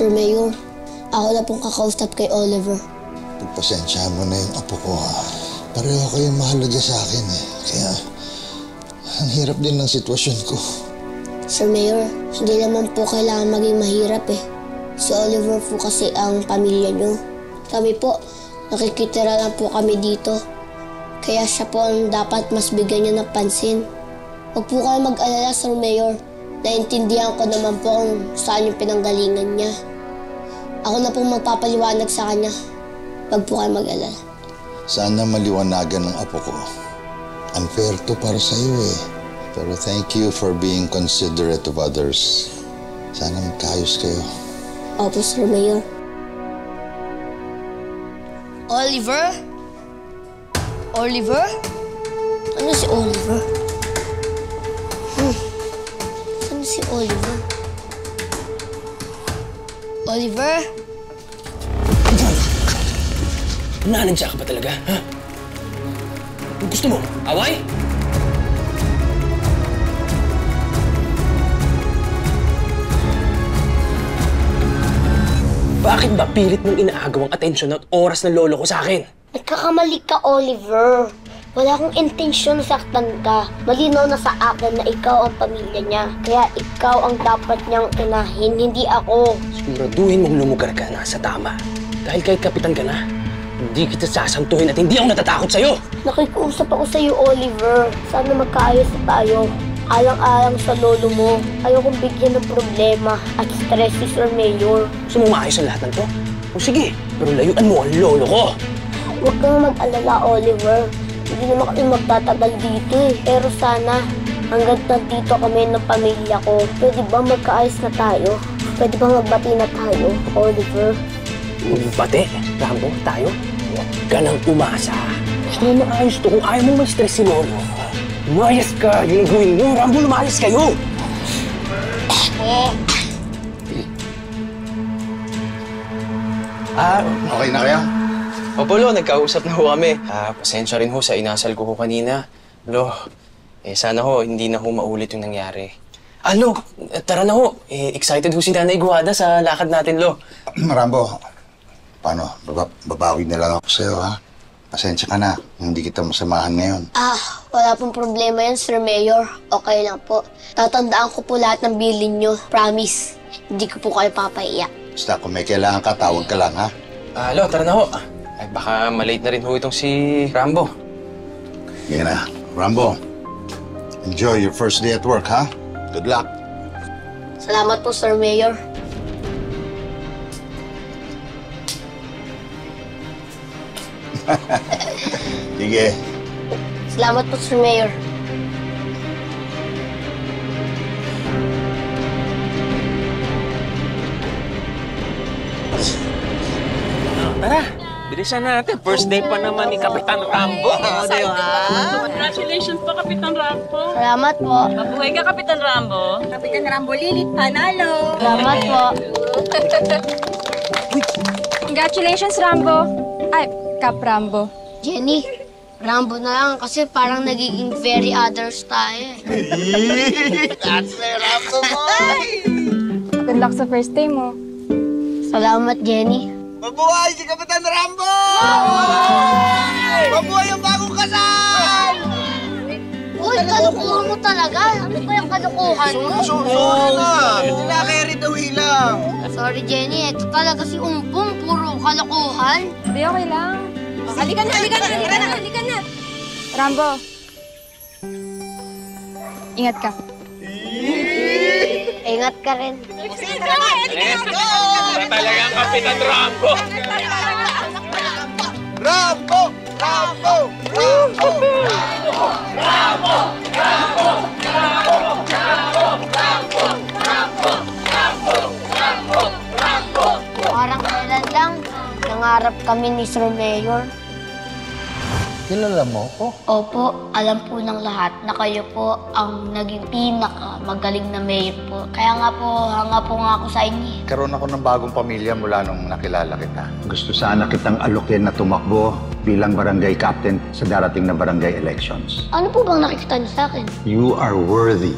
Sir Mayor. Ako na pong kakausap kay Oliver. Pagpasensyahan mo na yung apo ko, ha? Pareho kayong mahalaga sa akin, eh. Kaya, ang hirap din ng sitwasyon ko. Sir Mayor, hindi naman po kailangan maging mahirap, eh. Si Oliver po kasi ang pamilya niyo. Kami po, nakikitira lang po kami dito. Kaya siya po ang dapat mas bigyan niyo ng pansin. Huwag po kayo mag-alala, Sir Mayor. Naintindihan ko naman po kung saan yung pinanggalingan niya. Ako na pong magpapaliwanag sa kanya. Huwag po kayo mag-alala. Sana maliwanagan ng apo ko. Unfair to para sa'yo, eh. Pero thank you for being considerate of others. Sana magkaayos kayo. Opo, Sir Mayor. Oliver? Oliver? Ano si Oliver? Ano si Oliver? Oliver? Nanadya ka ba talaga, ha? Ang gusto mo? Away? Bakit ba pilit mong inaagaw ang atensyon at oras ng lolo ko sa akin? Nagkakamali ka, Oliver. Wala akong intensyon na saktan ka. Malinaw na sa akin na ikaw ang pamilya niya. Kaya ikaw ang dapat niyang unahin, hindi ako. Siguraduhin mong lumugar ka na sa tama. Dahil kahit kapitan ka na, hindi kita sasantuhin at hindi ako natatakot sa'yo. Nakikiusap ako sa'yo, Oliver. Sana magkaayos na tayo. Alang-alang sa lolo mo. Ayokong bigyan ng problema at stress si Sir Mayor. Gusto mong maayos ang lahat ng to? O sige, pero layuan mo ang lolo ko. Huwag kang mag-alala, Oliver. Hindi naman kami magtatagal dito eh. Pero sana, hanggang nandito kami ng pamilya ko, pwede ba magkaayos na tayo? Pwede ba magbati na tayo, Oliver? Magbati? Rambo, tayo? Huwag ka nang umasa. Gusto mo maayos to kung ayaw mong may stress si lolo. Lumayas ka! Yun ang gawin mo! Rambo, lumayas kayo! Okay na kaya? Opo, Lo, nagkausap na ho kami. Pasensya rin ho sa inasal ko ho kanina. Lo, sana ho, hindi na ho maulit yung nangyari. Lo, tara na ho. Excited ho si Nanay Guada sa lakad natin, Lo. Rambo, paano? Babawi na lang ako sa'yo, ha? Pasensya ka na. Hindi kita masamahan ngayon. Wala pong problema yan, Sir Mayor. Okay lang po. Tatandaan ko po lahat ng bilin nyo. Promise. Hindi ko po kayo papaiyak. Basta kung may kailangan ka, tawag ka lang, ha? Lo, tara na ho. Ay, baka malate na rin ho itong si Rambo. Yan na. Rambo, enjoy your first day at work, ha? Good luck. Salamat po, Sir Mayor. Sige. Salamat po, Sir Mayor. Tara, bilisan natin. First day pa naman ni Kapitan Rambo. Di ba? Congratulations po, Kapitan Rambo. Salamat po. Mabuhay ka, Kapitan Rambo. Kapitan Rambo Lilit, panalo! Salamat po. Congratulations, Rambo. Ay, Cap Rambo. Jenny, Rambo na lang kasi parang nagiging very others tayo. That's my Rambo boy! Good luck sa first day mo. Salamat, Jenny. Mabuhay si Kapitan Rambo! Mabuhay ang bagong kasal! Uy, kalukuhan mo talaga. Ano ba yung kalukuhan mo? Sorry na! Tinakeri daw ilang. Sorry, Jenny. Ito talaga si Umpong. Puro kalukuhan. Hindi, okay lang. Halika na, halika na, halika na, halika na. Rambo. Ingat ka. Ingat ka rin. Talagang Kapitan Rambo. Rambo! Rambo! Rambo! Rambo! Parang kailan lang, nangarap kami ni Sir Mayor. Kilala mo ko? Opo, alam po ng lahat na kayo po ang naging pinakamagaling na mayor po. Kaya nga po, hanga po nga ako sa inyo. Karoon ako ng bagong pamilya mula nung nakilala kita. Gusto sana kitang alokin na tumakbo bilang barangay captain sa darating na barangay elections. Ano po bang nakikita niyo sa akin? You are worthy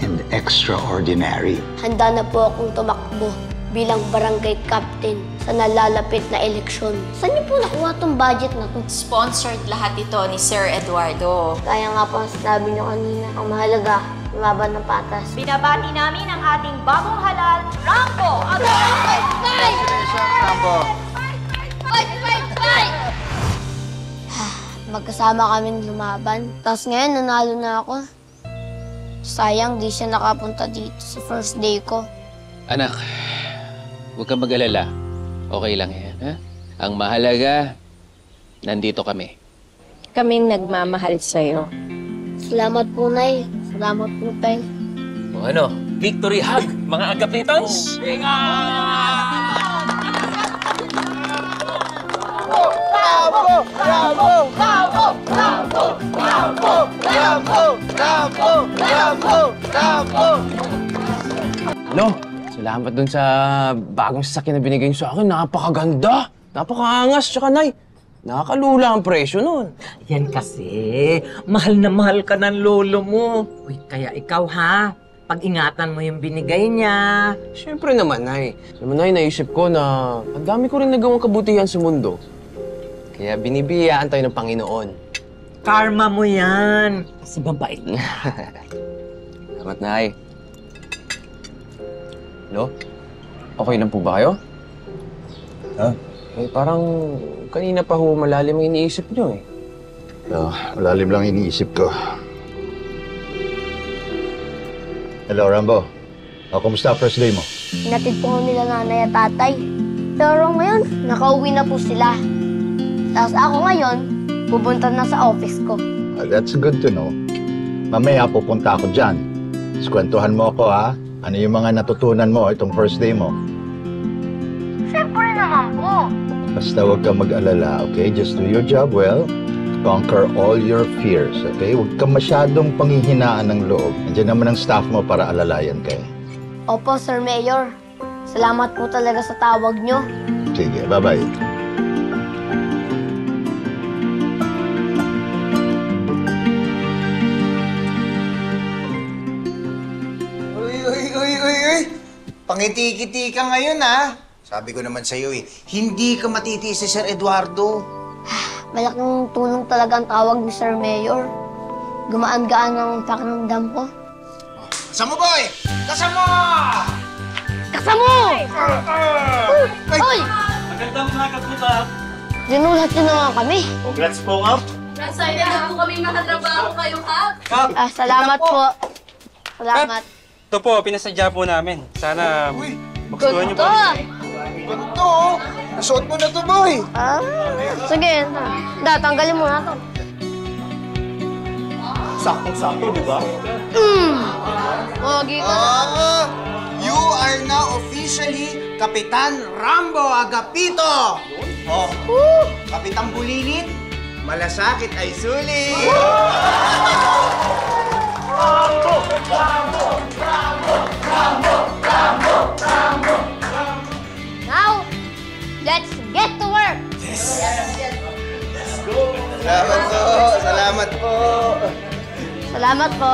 and extraordinary. Handa na po akong tumakbo bilang barangay captain sa nalalapit na eleksyon. Saan niyo po nakuha tong budget na to? Sponsored lahat ito ni Sir Eduardo. Kaya nga po ang sinabi niyo kanina, ang mahalaga, lumaban ng patas. Binabati namin ang ating bagong halal, Rambo! Rambo. Magkasama kami lumaban. Tapos ngayon, nanalo na ako. Sayang, di siya nakapunta dito sa first day ko. Anak, huwag kang mag-alala. Okay lang yan, ha? Ang mahalaga, nandito kami. Kaming nagmamahal sa'yo. Salamat po, Nay. Salamat po, Tay. O ano, victory hug, mga agapitons! Rambo! Rambo! Rambo! Rambo! Rambo! Rambo! Rambo! Rambo! Rambo! Ano? Salamat dun sa bagong sasakyan na binigay niyo sa akin. Napakaganda! Napakaangas! Tsaka, Nay, nakakalula ang presyo nun. Yan kasi, mahal na mahal ka ng lolo mo. Uy, kaya ikaw ha, pag-ingatan mo yung binigay niya. Siyempre naman, Nay. Alam mo, Nay, naisip ko na ang dami ko rin nagawang kabutihan sa mundo. Kaya binibiyaan tayo ng Panginoon. Karma mo yan. Kasi mabait na. Salamat, Nay. Hello? Okay lang po ba kayo? Ha? Eh, parang kanina pa ho malalim ang iniisip niyo eh. Malalim lang iniisip ko. Hello, Rambo. Kumusta first day mo? Hinatid po nila nanay at tatay. Pero ngayon, nakauwi na po sila. Tapos ako ngayon, pupunta na sa office ko. That's good to know. Mamaya pupunta ako dyan. Kwentuhan mo ako, ha? Ano yung mga natutunan mo itong first day mo? Siyempre naman po. Basta huwag kang mag-alala, okay? Just do your job well. Conquer all your fears, okay? Huwag kang masyadong panghihinaan ng loob. Nandiyan naman ang staff mo para alalayan kayo. Opo, Sir Mayor. Salamat po talaga sa tawag nyo. Sige, bye-bye. Uy! Pangiti-kiti ka ngayon, ha? Sabi ko naman sa'yo, hindi ka matitiis si Sir Eduardo. Malaking tulong talaga ang tawag ni Sir Mayor. Gumaan-gaan ang pakiramdam ko. Kasama, boy! Kasama! Kasamo! Hoy! Magandang umaga po ba? Dinulat nyo naman kami. Congrats po, Kap. Excited na po kami makatrabaho kayo, Kap. Salamat po. Salamat. Ito po, pinasadya po namin. Sana magustuhan niyo po. Ganito, oh! Nasuot mo na to, boy! Sige. Tanggalin mo na to. Saktong-sakto, di ba? Pogi ka na. You are now officially Kapitan Rambo Agapito! Oh, Kapitan Bulilit, malasakit ay sulit! Now, let's get to work! Salamat po! Salamat po! Salamat po.